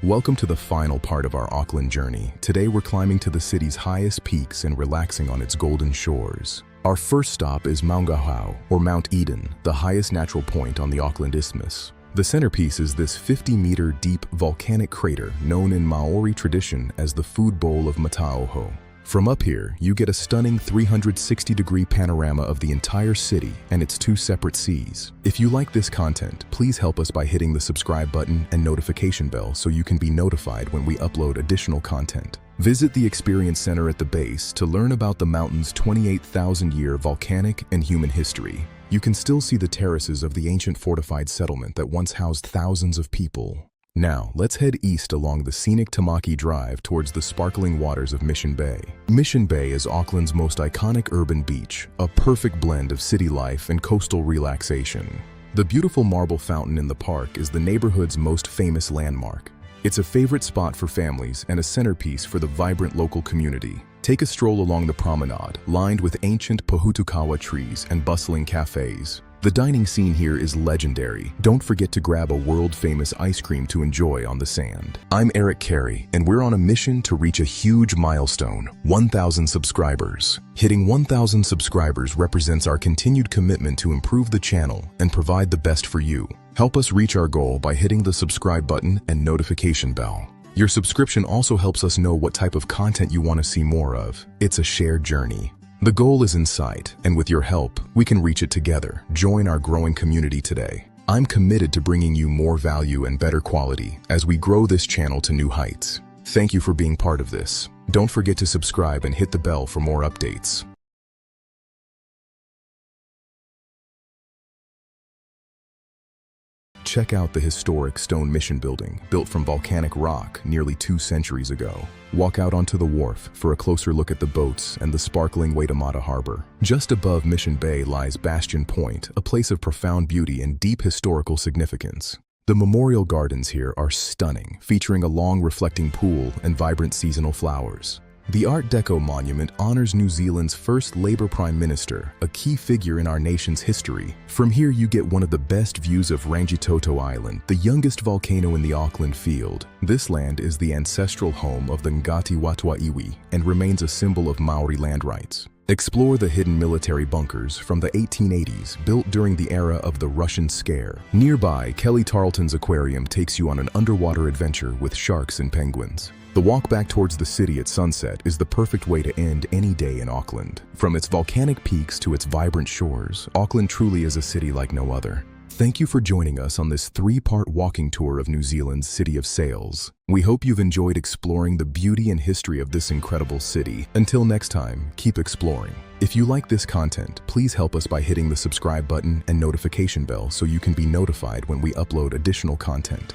Welcome to the final part of our Auckland journey. Today we're climbing to the city's highest peaks and relaxing on its golden shores. Our first stop is Maungahau, or Mount Eden, the highest natural point on the Auckland Isthmus. The centerpiece is this 50-meter deep volcanic crater known in Maori tradition as the food bowl of Mataoho. From up here, you get a stunning 360-degree panorama of the entire city and its two separate seas. If you like this content, please help us by hitting the subscribe button and notification bell so you can be notified when we upload additional content. Visit the Experience Center at the base to learn about the mountain's 28,000-year volcanic and human history. You can still see the terraces of the ancient fortified settlement that once housed thousands of people. Now, let's head east along the scenic Tamaki Drive towards the sparkling waters of Mission Bay. Mission Bay is Auckland's most iconic urban beach, a perfect blend of city life and coastal relaxation. The beautiful marble fountain in the park is the neighborhood's most famous landmark. It's a favorite spot for families and a centerpiece for the vibrant local community. Take a stroll along the promenade, lined with ancient pohutukawa trees and bustling cafes. The dining scene here is legendary. Don't forget to grab a world-famous ice cream to enjoy on the sand. I'm Eric Carey, and we're on a mission to reach a huge milestone, 1,000 subscribers. Hitting 1,000 subscribers represents our continued commitment to improve the channel and provide the best for you. Help us reach our goal by hitting the subscribe button and notification bell. Your subscription also helps us know what type of content you want to see more of. It's a shared journey. The goal is in sight, and with your help, we can reach it together. Join our growing community today. I'm committed to bringing you more value and better quality as we grow this channel to new heights. Thank you for being part of this. Don't forget to subscribe and hit the bell for more updates. Check out the historic stone mission building, built from volcanic rock nearly 2 centuries ago. Walk out onto the wharf for a closer look at the boats and the sparkling Waitemata Harbor. Just above Mission Bay lies Bastion Point, a place of profound beauty and deep historical significance. The memorial gardens here are stunning, featuring a long reflecting pool and vibrant seasonal flowers. The Art Deco monument honors New Zealand's first Labour Prime Minister, a key figure in our nation's history. From here you get one of the best views of Rangitoto Island, the youngest volcano in the Auckland field. This land is the ancestral home of the Ngati Watuā Iwi and remains a symbol of Maori land rights. Explore the hidden military bunkers from the 1880s, built during the era of the Russian Scare. Nearby, Kelly Tarleton's aquarium takes you on an underwater adventure with sharks and penguins. The walk back towards the city at sunset is the perfect way to end any day in Auckland. From its volcanic peaks to its vibrant shores, Auckland truly is a city like no other. Thank you for joining us on this 3-part walking tour of New Zealand's City of Sails. We hope you've enjoyed exploring the beauty and history of this incredible city. Until next time, keep exploring. If you like this content, please help us by hitting the subscribe button and notification bell so you can be notified when we upload additional content.